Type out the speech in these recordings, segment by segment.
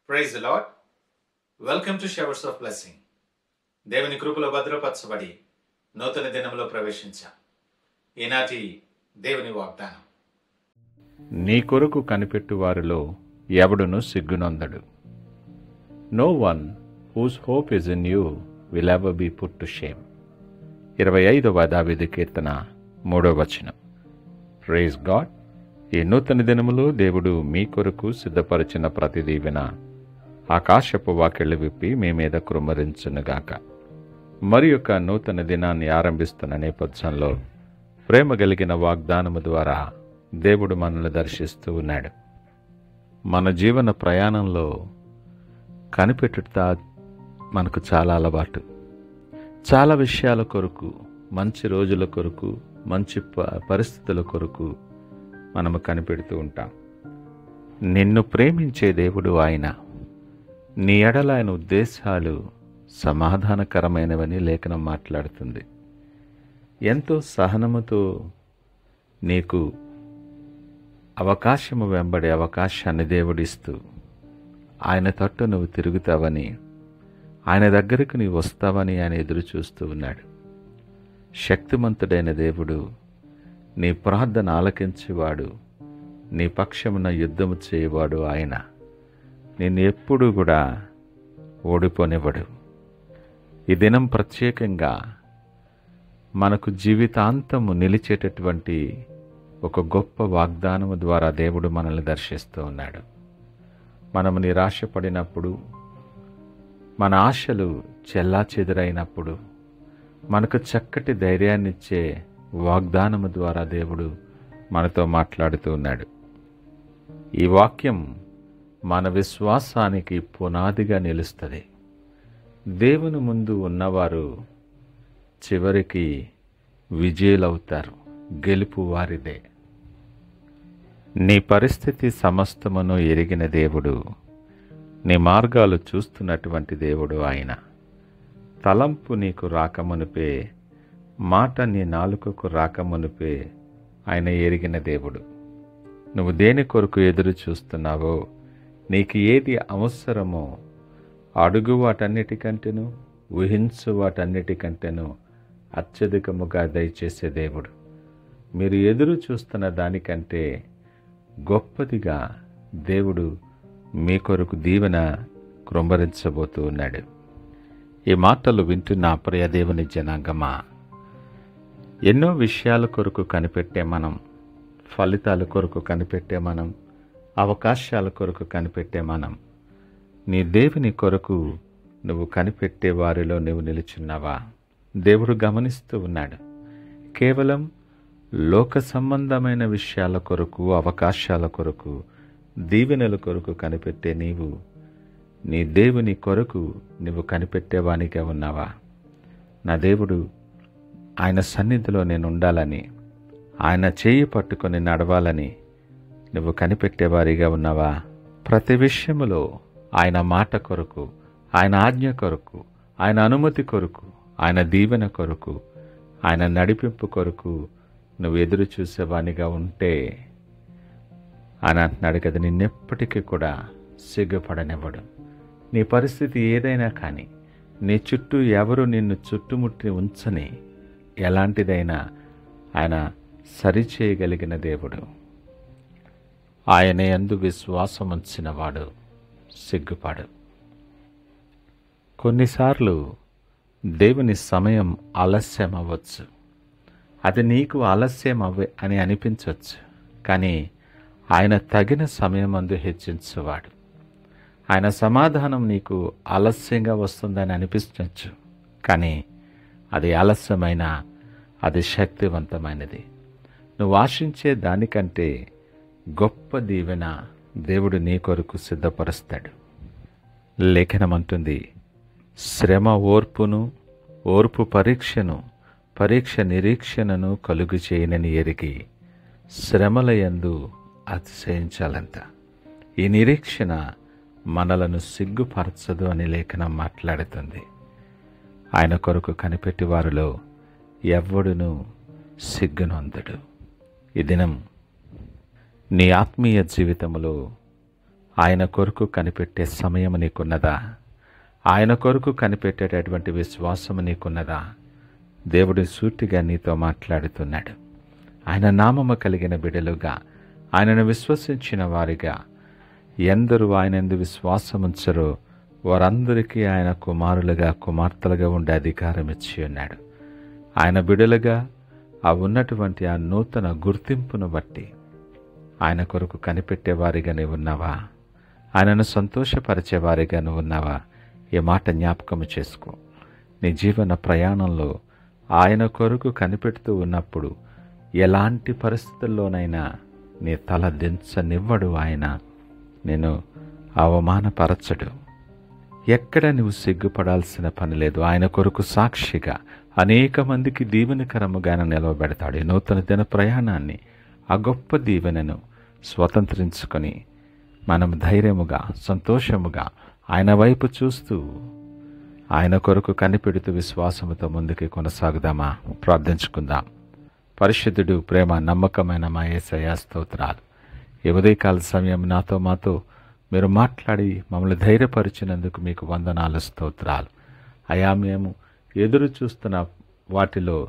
Praise the Lord. Welcome to showers of blessing. దేవుని కృపలో భద్రపరచబడి నూతన దినంలో ప్రవేశించాం. ఈనాటి దేవుని వాగ్దానం, నీ కొరకు కనిపెట్టు వారిలో ఎవడును సిగ్గునొందడు. No one whose hope is in you will ever be put to shame. 25వ దావీదు కీర్తన 3వ వచనం. Praise God. ఈ నూతన దినములో దేవుడు మీ కొరకు సిద్ధపరిచిన ప్రతి దీవెన ఆకాశపు వాకిళ్ళు విప్పి మీ మీద కృమ్మరించునుగాక. మరి యొక్క నూతన దినాన్ని ఆరంభిస్తున్న నేపథ్యంలో ప్రేమ కలిగిన వాగ్దానము ద్వారా దేవుడు మనల్ని దర్శిస్తూ ఉన్నాడు. మన జీవన ప్రయాణంలో కనిపెట్టుట మనకు చాలా అలవాటు. చాలా విషయాల కొరకు, మంచి రోజుల కొరకు, మంచి పరిస్థితుల కొరకు మనము కనిపెడుతూ ఉంటాం. నిన్ను ప్రేమించే దేవుడు ఆయన. నీ ఎడల ఆయన ఉద్దేశాలు సమాధానకరమైనవని లేఖనం మాట్లాడుతుంది. ఎంతో సహనముతో నీకు అవకాశము వెంబడే అవకాశాన్ని దేవుడిస్తూ ఆయన తట్టు నువ్వు తిరుగుతావని, ఆయన దగ్గరకు నీవు వస్తావని ఆయన ఎదురు చూస్తూ ఉన్నాడు. శక్తిమంతుడైన దేవుడు, నీ ప్రార్థన ఆలకించేవాడు, నీ పక్షమున యుద్ధము చేయవాడు ఆయన. నిన్ను ఎప్పుడూ కూడా ఓడిపోనివ్వడు. ఈ దినం ప్రత్యేకంగా మనకు జీవితాంతము నిలిచేటటువంటి ఒక గొప్ప వాగ్దానము ద్వారా దేవుడు మనల్ని దర్శిస్తూ ఉన్నాడు. మనము నిరాశపడినప్పుడు, మన ఆశలు చెల్లాచెదురైనప్పుడు మనకు చక్కటి ధైర్యాన్నిచ్చే వాగ్దానము ద్వారా దేవుడు మనతో మాట్లాడుతూ ఉన్నాడు. ఈ వాక్యం మన విశ్వాసానికి పునాదిగా నిలుస్తుంది. దేవుని ముందు ఉన్నవారు చివరికి విజయులవుతారు. గెలుపు వారిదే. నీ పరిస్థితి సమస్తమును ఎరిగిన దేవుడు, నీ మార్గాలు చూస్తున్నటువంటి దేవుడు ఆయన. తలంపు నీకు రాకమునుపే, మాట నీ నాలుకకు రాకమునుపే ఆయన ఎరిగిన దేవుడు. నువ్వు దేని కొరకు ఎదురు చూస్తున్నావో, నీకు ఏది అవసరమో అడుగు వాటన్నిటికంటేను, ఊహించు వాటన్నిటికంటేను అత్యధికముగా దయచేసే దేవుడు. మీరు ఎదురు చూస్తున్న దానికంటే గొప్పదిగా దేవుడు మీ కొరకు దీవెన కృంభరించబోతూ ఉన్నాడు. ఈ మాటలు వింటున్న ప్రియ దేవుని జనాంగమా, ఎన్నో విషయాల కొరకు కనిపెట్టే మనం, ఫలితాల కొరకు కనిపెట్టే మనం, అవకాశాల కొరకు కనిపెట్టే మనం, నీ దేవుని కొరకు నువ్వు కనిపెట్టే వారిలో నువ్వు నిలుచున్నావా? దేవుడు గమనిస్తూ ఉన్నాడు. కేవలం లోక సంబంధమైన విషయాల కొరకు, అవకాశాల కొరకు, దీవెనల కొరకు కనిపెట్టే నీవు నీ దేవుని కొరకు నువ్వు కనిపెట్టేవానిగా ఉన్నావా? నా దేవుడు ఆయన సన్నిధిలో నేను ఉండాలని, ఆయన చేయి పట్టుకొని నడవాలని నువ్వు కనిపెట్టేవారిగా ఉన్నావా? ప్రతి విషయములో ఆయన మాట కొరకు, ఆయన ఆజ్ఞ కొరకు, ఆయన అనుమతి కొరకు, ఆయన దీవెన కొరకు, ఆయన నడిపింపు కొరకు నువ్వు ఎదురు చూసేవానిగా ఉంటే ఆయన అంటున్నాడు కదా, నిన్నెప్పటికీ కూడా సిగ్గుపడనివ్వడు. నీ పరిస్థితి ఏదైనా కానీ, నీ చుట్టూ ఎవరు నిన్ను చుట్టుముట్టి ఉంచని ఎలాంటిదైనా ఆయన సరిచేయగలిగిన దేవుడు. ఆయన యందు విశ్వాసం ఉంచిన వాడు సిగ్గుపడు. కొన్నిసార్లు దేవుని సమయం ఆలస్యం అవ్వచ్చు. అది నీకు ఆలస్యం అని అనిపించవచ్చు. కానీ ఆయన తగిన సమయమందు హెచ్చించువాడు. ఆయన సమాధానం నీకు ఆలస్యంగా వస్తుందని అనిపించవచ్చు. కానీ అది ఆలస్యమైన అది శక్తివంతమైనది. నువ్వు ఆశించే దానికంటే గొప్ప దీవెన దేవుడు నీ కొరకు సిద్ధపరుస్తాడు. లేఖనమంటుంది, శ్రమ ఓర్పును, ఓర్పు పరీక్షను, పరీక్ష నిరీక్షణను కలుగు చేయనని ఎరిగి శ్రమల యందు అతిశయించాలంట. ఈ నిరీక్షణ మనలను సిగ్గుపరచదు అని లేఖనం మాట్లాడుతుంది. ఆయన కొరకు కనిపెట్టి వారిలో ఎవ్వడును సిగ్గునొందడు. ఈ దినం నీ ఆత్మీయ జీవితంలో ఆయన కొరకు కనిపెట్టే సమయం నీకున్నదా? ఆయన కొరకు కనిపెట్టేటటువంటి విశ్వాసము నీకున్నదా? దేవుడు సూటిగా నీతో మాట్లాడుతున్నాడు. ఆయన నామము కలిగిన బిడ్డలుగా, ఆయనను విశ్వసించిన వారిగా ఎందరూ ఆయనందు విశ్వాసముంచరో వారందరికీ ఆయన కుమారులుగా కుమార్తెలుగా ఉండే అధికారం ఇచ్చి ఉన్నాడు. ఆయన బిడ్డలుగా ఆ ఉన్నటువంటి ఆ నూతన గుర్తింపును బట్టి ఆయన కొరకు కనిపెట్టేవారిగా నువ్వు ఉన్నావా? ఆయనను సంతోషపరిచేవారిగా నువ్వు ఉన్నావా? ఈ మాట జ్ఞాపకము చేసుకో. నీ జీవన ప్రయాణంలో ఆయన కొరకు కనిపెడుతూ ఉన్నప్పుడు ఎలాంటి పరిస్థితుల్లోనైనా నీ తల దించనివ్వడు. ఆయన నేను అవమానపరచడు. ఎక్కడ నువ్వు సిగ్గుపడాల్సిన పని లేదు. ఆయన కొరకు సాక్షిగా అనేక మందికి దీవెనకరముగా ఆయన నిలవబెడతాడు. ఈ నూతన దిన ప్రయాణాన్ని, ఆ గొప్ప దీవెనను స్వతంత్రించుకొని మనం ధైర్యముగా, సంతోషముగా ఆయన వైపు చూస్తూ ఆయన కొరకు కనిపెడుతూ విశ్వాసముతో ముందుకు కొనసాగుదామా? ప్రార్థించుకుందాం. పరిశుద్ధుడు, ప్రేమ నమ్మకమైన మా యేసయ్యా స్తోత్రాలు. ఈ ఉదయకాల సమయం మాతో మీరు మాట్లాడి మమ్మల్ని ధైర్యపరిచినందుకు మీకు వందనాలు, స్తోత్రాలు. అయా, మేము ఎదురు చూస్తున్న వాటిలో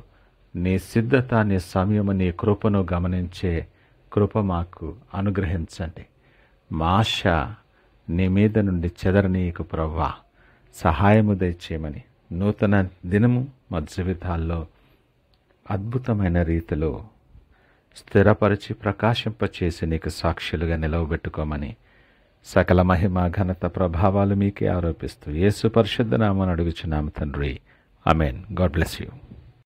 నీ సిద్ధత, నీ సమయము, నీ కృపను గమనించే కృప మాకు అనుగ్రహించండి. మా ఆశ నీ మీద నుండి చెదరనీయకు ప్రభువా. సహాయము దయచేయమని నూతన దినము మా జీవితాల్లో అద్భుతమైన రీతిలో స్థిరపరిచి ప్రకాశింపచేసి నీకు సాక్షులుగా నిలవబెట్టుకోమని సకల మహిమ, ఘనత, ప్రభావాలు మీకే ఆరోపిస్తూ యేసు పరిశుద్ధ నామమున అడుగుచున్నాము తండ్రి. ఆమేన్. God bless you.